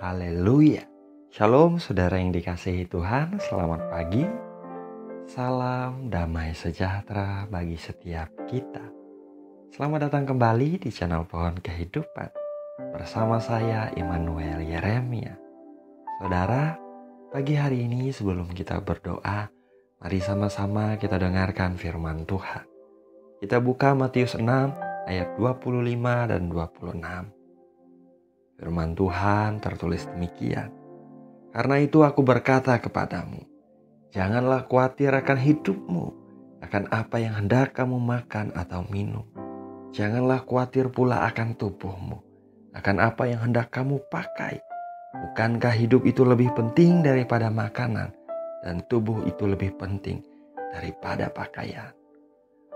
Haleluya. Shalom saudara yang dikasihi Tuhan, selamat pagi. Salam damai sejahtera bagi setiap kita. Selamat datang kembali di channel Pohon Kehidupan. Bersama saya Immanuel Yeremia. Saudara, pagi hari ini sebelum kita berdoa, mari sama-sama kita dengarkan firman Tuhan. Kita buka Matius 6 ayat 25 dan 26. Firman Tuhan tertulis demikian. Karena itu aku berkata kepadamu, janganlah khawatir akan hidupmu, akan apa yang hendak kamu makan atau minum. Janganlah khawatir pula akan tubuhmu, akan apa yang hendak kamu pakai. Bukankah hidup itu lebih penting daripada makanan, dan tubuh itu lebih penting daripada pakaian?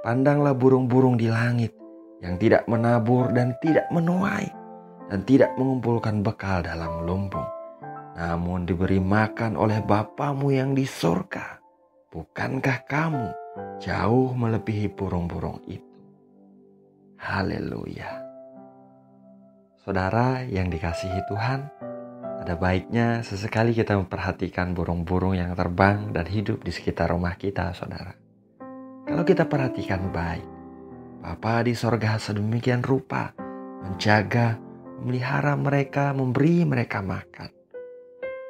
Pandanglah burung-burung di langit yang tidak menabur dan tidak menuai, dan tidak mengumpulkan bekal dalam lumbung, namun diberi makan oleh Bapamu yang di sorga. Bukankah kamu jauh melebihi burung-burung itu? Haleluya. Saudara yang dikasihi Tuhan, ada baiknya sesekali kita memperhatikan burung-burung yang terbang dan hidup di sekitar rumah kita, saudara. Kalau kita perhatikan baik, Bapa di sorga sedemikian rupa menjaga, memelihara mereka, memberi mereka makan.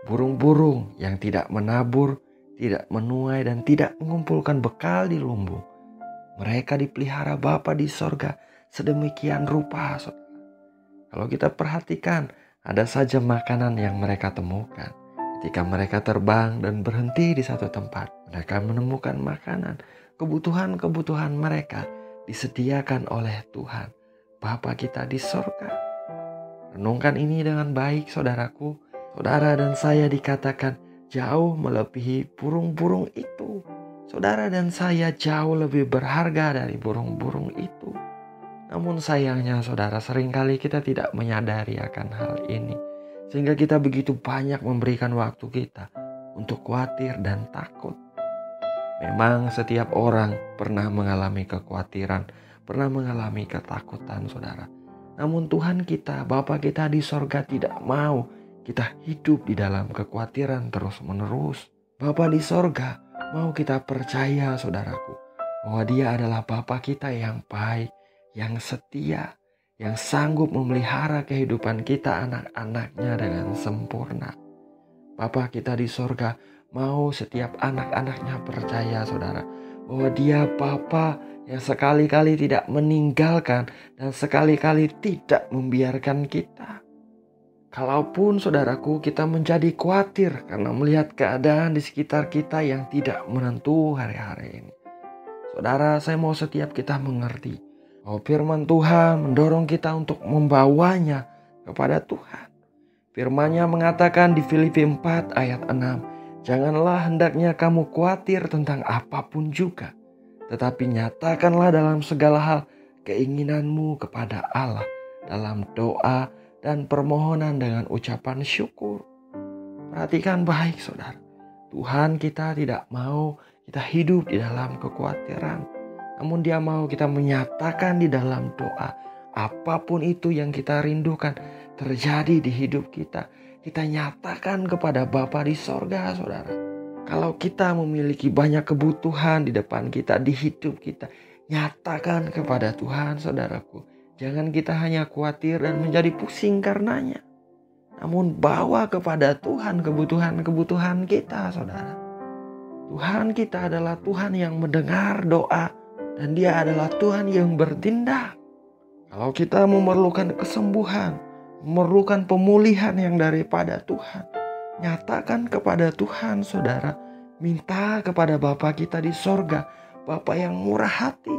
Burung-burung yang tidak menabur, tidak menuai, dan tidak mengumpulkan bekal di lumbung. Mereka dipelihara Bapa di sorga sedemikian rupa. Kalau kita perhatikan, ada saja makanan yang mereka temukan. Ketika mereka terbang dan berhenti di satu tempat, mereka menemukan makanan. Kebutuhan-kebutuhan mereka disediakan oleh Tuhan, Bapa kita di sorga. Renungkan ini dengan baik, saudaraku. Saudara dan saya dikatakan jauh melebihi burung-burung itu. Saudara dan saya jauh lebih berharga dari burung-burung itu. Namun sayangnya saudara, seringkali kita tidak menyadari akan hal ini. Sehingga kita begitu banyak memberikan waktu kita untuk khawatir dan takut. Memang setiap orang pernah mengalami kekhawatiran, pernah mengalami ketakutan, saudara. Namun Tuhan kita, Bapa kita di sorga tidak mau kita hidup di dalam kekhawatiran terus-menerus. Bapa di sorga mau kita percaya, saudaraku, bahwa Dia adalah Bapa kita yang baik, yang setia, yang sanggup memelihara kehidupan kita anak-anaknya dengan sempurna. Bapa kita di sorga mau setiap anak-anaknya percaya, saudara, bahwa Dia Bapa yang sekali-kali tidak meninggalkan dan sekali-kali tidak membiarkan kita. Kalaupun saudaraku kita menjadi khawatir karena melihat keadaan di sekitar kita yang tidak menentu hari-hari ini. Saudara, saya mau setiap kita mengerti bahwa firman Tuhan mendorong kita untuk membawanya kepada Tuhan. Firman-Nya mengatakan di Filipi 4 ayat 6, janganlah hendaknya kamu khawatir tentang apapun juga, tetapi nyatakanlah dalam segala hal keinginanmu kepada Allah dalam doa dan permohonan dengan ucapan syukur. Perhatikan baik, saudara. Tuhan kita tidak mau kita hidup di dalam kekhawatiran. Namun Dia mau kita menyatakan di dalam doa. Apapun itu yang kita rindukan terjadi di hidup kita, kita nyatakan kepada Bapa di sorga, saudara. Kalau kita memiliki banyak kebutuhan di depan kita, di hidup kita, nyatakan kepada Tuhan, saudaraku. Jangan kita hanya khawatir dan menjadi pusing karenanya. Namun bawa kepada Tuhan kebutuhan-kebutuhan kita, saudara. Tuhan kita adalah Tuhan yang mendengar doa, dan Dia adalah Tuhan yang bertindak. Kalau kita memerlukan kesembuhan, memerlukan pemulihan yang daripada Tuhan, nyatakan kepada Tuhan, saudara. Minta kepada Bapa kita di sorga, Bapa yang murah hati.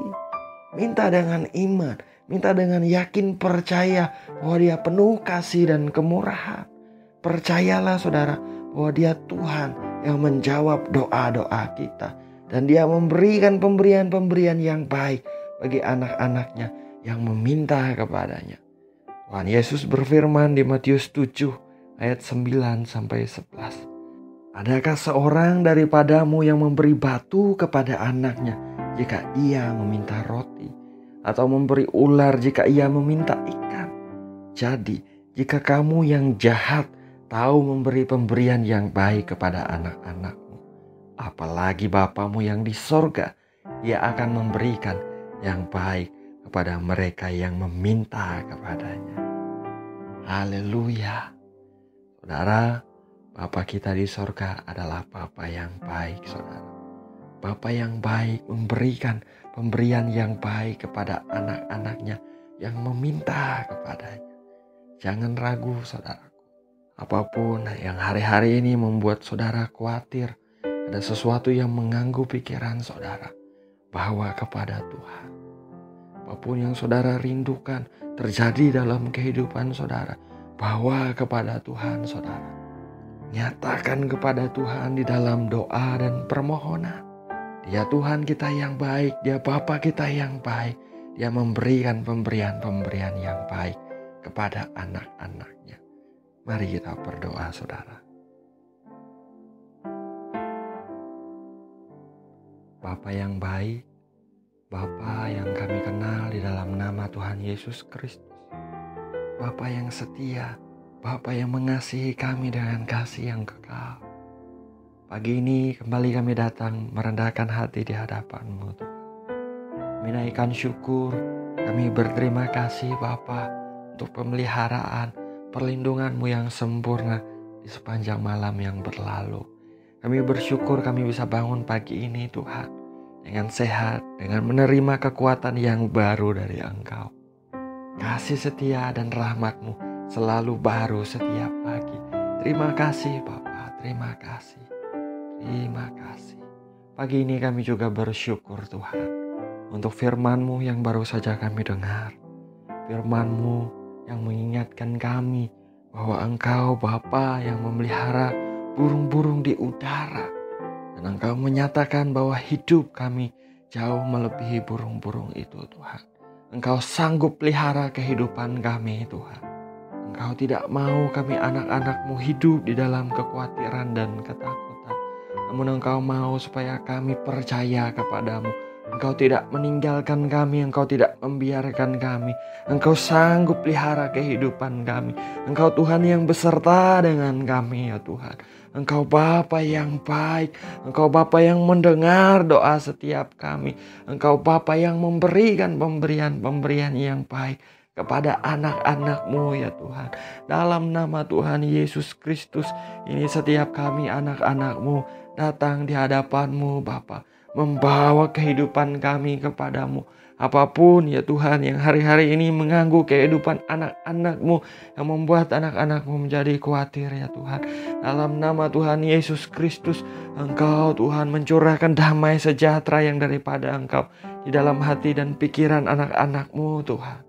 Minta dengan iman, minta dengan yakin percaya bahwa Dia penuh kasih dan kemurahan. Percayalah, saudara, bahwa Dia Tuhan yang menjawab doa-doa kita. Dan Dia memberikan pemberian-pemberian yang baik bagi anak-anaknya yang meminta kepadanya. Tuhan Yesus berfirman di Matius 7 ayat 9-11. Adakah seorang daripadamu yang memberi batu kepada anaknya jika ia meminta roti, atau memberi ular jika ia meminta ikan? Jadi, jika kamu yang jahat tahu memberi pemberian yang baik kepada anak-anak-Mu. Apalagi Bapamu yang di sorga, Dia akan memberikan yang baik kepada mereka yang meminta kepadanya. Haleluya. Saudara, Bapa kita di sorga adalah Bapa yang baik, saudara. Bapa yang baik memberikan pemberian yang baik kepada anak-anaknya yang meminta kepadanya. Jangan ragu, saudaraku. Apapun yang hari-hari ini membuat saudara khawatir, ada sesuatu yang mengganggu pikiran saudara, bawa kepada Tuhan. Apapun yang saudara rindukan terjadi dalam kehidupan saudara, bawa kepada Tuhan saudara. Nyatakan kepada Tuhan di dalam doa dan permohonan. Dia Tuhan kita yang baik, Dia Bapa kita yang baik. Dia memberikan pemberian-pemberian yang baik kepada anak-anaknya. Mari kita berdoa, saudara. Bapa yang baik, Bapa yang kami kenal di dalam nama Tuhan Yesus Kristus. Bapa yang setia, Bapa yang mengasihi kami dengan kasih yang kekal. Pagi ini kembali kami datang merendahkan hati di hadapan-Mu, Tuhan. Menaikkan syukur, kami berterima kasih Bapa untuk pemeliharaan, perlindungan-Mu yang sempurna di sepanjang malam yang berlalu. Kami bersyukur kami bisa bangun pagi ini Tuhan, dengan sehat, dengan menerima kekuatan yang baru dari Engkau. Kasih setia dan rahmat-Mu selalu baru setiap pagi. Terima kasih Bapa, terima kasih. Terima kasih. Pagi ini kami juga bersyukur Tuhan untuk firman-Mu yang baru saja kami dengar. Firman-Mu yang mengingatkan kami bahwa Engkau Bapa yang memelihara burung-burung di udara. Dan Engkau menyatakan bahwa hidup kami jauh melebihi burung-burung itu Tuhan. Engkau sanggup pelihara kehidupan kami Tuhan. Engkau tidak mau kami anak-anak-Mu hidup di dalam kekhawatiran dan ketakutan. Namun Engkau mau supaya kami percaya kepadamu. Engkau tidak meninggalkan kami, Engkau tidak membiarkan kami. Engkau sanggup pelihara kehidupan kami. Engkau Tuhan yang beserta dengan kami ya Tuhan. Engkau Bapa yang baik. Engkau Bapa yang mendengar doa setiap kami. Engkau Bapa yang memberikan pemberian-pemberian yang baik kepada anak-anak-Mu ya Tuhan. Dalam nama Tuhan Yesus Kristus, ini setiap kami anak-anak-Mu datang di hadapan-Mu Bapa, membawa kehidupan kami kepadamu. Apapun ya Tuhan yang hari-hari ini mengganggu kehidupan anak-anak-Mu, yang membuat anak-anak-Mu menjadi khawatir ya Tuhan. Dalam nama Tuhan Yesus Kristus, Engkau Tuhan mencurahkan damai sejahtera yang daripada Engkau di dalam hati dan pikiran anak-anak-Mu Tuhan.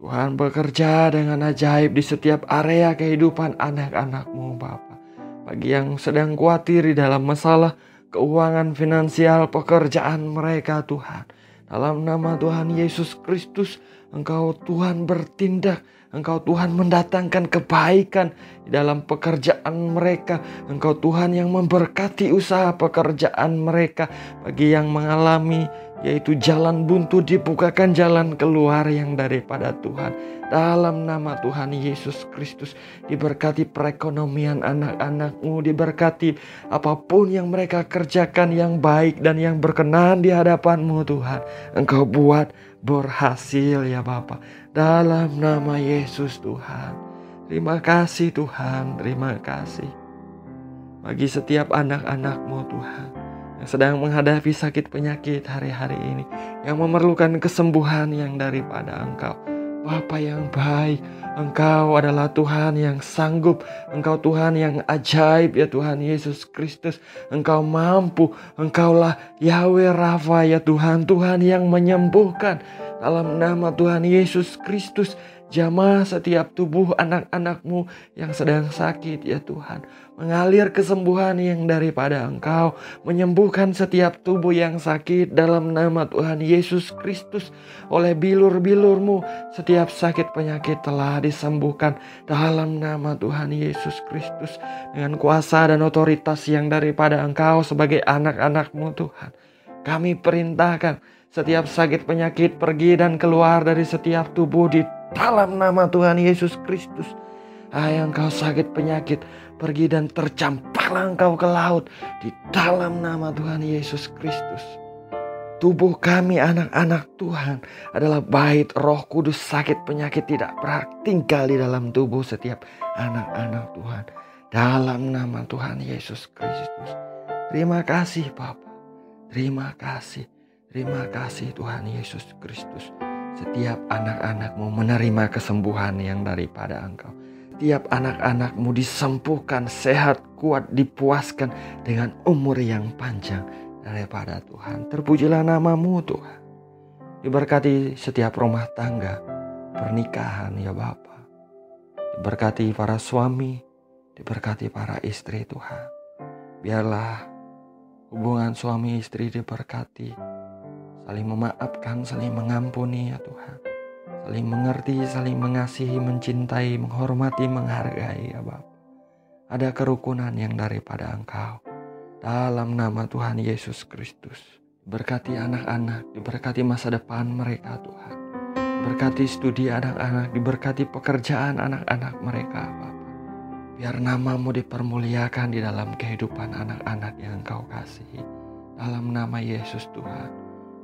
Tuhan bekerja dengan ajaib di setiap area kehidupan anak-anak-Mu Bapa. Bagi yang sedang khawatir di dalam masalah keuangan finansial pekerjaan mereka Tuhan. Dalam nama Tuhan Yesus Kristus, Engkau Tuhan bertindak. Engkau Tuhan mendatangkan kebaikan di dalam pekerjaan mereka. Engkau Tuhan yang memberkati usaha pekerjaan mereka. Bagi yang mengalami yaitu jalan buntu, dibukakan jalan keluar yang daripada Tuhan. Dalam nama Tuhan Yesus Kristus, diberkati perekonomian anak-anak-Mu, diberkati apapun yang mereka kerjakan yang baik dan yang berkenan di hadapan-Mu Tuhan. Engkau buat berhasil ya Bapa. Dalam nama Yesus Tuhan. Terima kasih Tuhan, terima kasih. Bagi setiap anak-anak-Mu Tuhan, yang sedang menghadapi sakit penyakit hari-hari ini, yang memerlukan kesembuhan yang daripada Engkau. Bapa yang baik, Engkau adalah Tuhan yang sanggup. Engkau Tuhan yang ajaib ya Tuhan Yesus Kristus. Engkau mampu, Engkaulah Yahweh Rafa ya Tuhan, Tuhan yang menyembuhkan. Dalam nama Tuhan Yesus Kristus, jamah setiap tubuh anak-anak-Mu yang sedang sakit ya Tuhan. Mengalir kesembuhan yang daripada Engkau, menyembuhkan setiap tubuh yang sakit dalam nama Tuhan Yesus Kristus. Oleh bilur-bilur-Mu, setiap sakit penyakit telah disembuhkan dalam nama Tuhan Yesus Kristus. Dengan kuasa dan otoritas yang daripada Engkau sebagai anak-anak-Mu Tuhan, kami perintahkan setiap sakit penyakit pergi dan keluar dari setiap tubuh di dalam nama Tuhan Yesus Kristus. Hai engkau sakit penyakit, pergi dan tercampaklah engkau ke laut di dalam nama Tuhan Yesus Kristus. Tubuh kami anak-anak Tuhan adalah bait Roh Kudus. Sakit penyakit tidak pernah tinggal di dalam tubuh setiap anak-anak Tuhan. Dalam nama Tuhan Yesus Kristus. Terima kasih Bapa. Terima kasih. Terima kasih Tuhan Yesus Kristus. Setiap anak-anak-Mu menerima kesembuhan yang daripada Engkau. Setiap anak-anak-Mu disembuhkan, sehat, kuat, dipuaskan dengan umur yang panjang daripada Tuhan. Terpujilah nama-Mu Tuhan. Diberkati setiap rumah tangga, pernikahan ya Bapa. Diberkati para suami, diberkati para istri Tuhan. Biarlah hubungan suami istri diberkati, saling memaafkan, saling mengampuni ya Tuhan. Saling mengerti, saling mengasihi, mencintai, menghormati, menghargai ya Bapa. Ada kerukunan yang daripada Engkau. Dalam nama Tuhan Yesus Kristus. Berkati anak-anak, diberkati masa depan mereka Tuhan. Berkati studi anak-anak, diberkati pekerjaan anak-anak mereka Bapa. Biar nama-Mu dipermuliakan di dalam kehidupan anak-anak yang Engkau kasihi. Dalam nama Yesus Tuhan.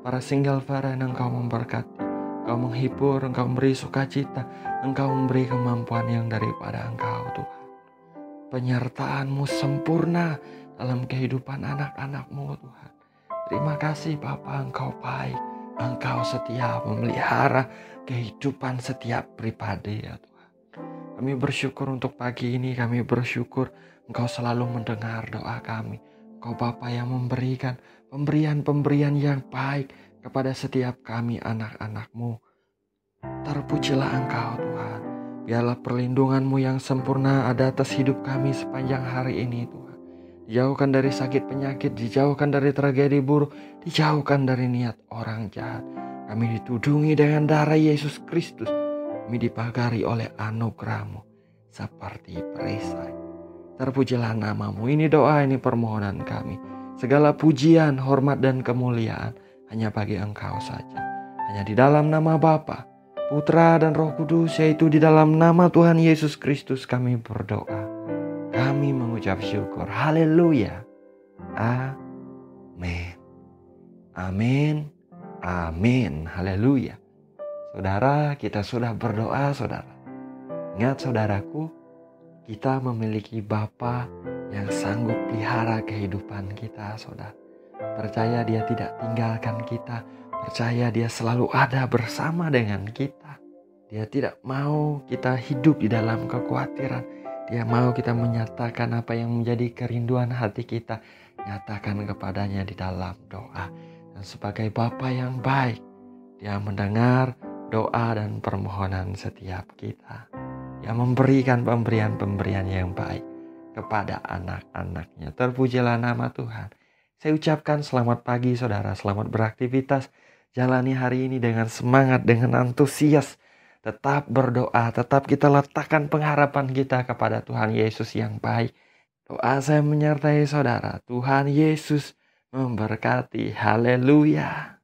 Para single parent Engkau memberkati. Engkau menghibur, Engkau memberi sukacita, Engkau memberi kemampuan yang daripada Engkau Tuhan. Penyertaan-Mu sempurna dalam kehidupan anak-anak-Mu Tuhan. Terima kasih Bapa, Engkau baik, Engkau setia memelihara kehidupan setiap pribadi ya Tuhan. Kami bersyukur untuk pagi ini, kami bersyukur Engkau selalu mendengar doa kami. Engkau Bapa yang memberikan pemberian-pemberian yang baik kepada setiap kami anak-anak-Mu. Terpujilah Engkau Tuhan. Biarlah perlindungan-Mu yang sempurna ada atas hidup kami sepanjang hari ini Tuhan. Dijauhkan dari sakit penyakit, dijauhkan dari tragedi buruk, dijauhkan dari niat orang jahat. Kami ditudungi dengan darah Yesus Kristus. Kami dipagari oleh anugerah-Mu seperti perisai. Terpujilah nama-Mu. Ini doa, ini permohonan kami. Segala pujian, hormat dan kemuliaan hanya bagi Engkau saja. Hanya di dalam nama Bapa, Putra dan Roh Kudus, yaitu di dalam nama Tuhan Yesus Kristus kami berdoa. Kami mengucap syukur. Haleluya. Amin. Amin. Amin. Haleluya. Saudara, kita sudah berdoa saudara. Ingat saudaraku, kita memiliki Bapa yang sanggup pelihara kehidupan kita saudara. Percaya Dia tidak tinggalkan kita. Percaya Dia selalu ada bersama dengan kita. Dia tidak mau kita hidup di dalam kekhawatiran. Dia mau kita menyatakan apa yang menjadi kerinduan hati kita. Nyatakan kepadanya di dalam doa. Dan sebagai Bapa yang baik, Dia mendengar doa dan permohonan setiap kita. Dia memberikan pemberian-pemberian yang baik kepada anak-anaknya. Terpujilah nama Tuhan. Saya ucapkan selamat pagi saudara, selamat beraktivitas. Jalani hari ini dengan semangat, dengan antusias. Tetap berdoa, tetap kita letakkan pengharapan kita kepada Tuhan Yesus yang baik. Doa saya menyertai saudara. Tuhan Yesus memberkati. Haleluya.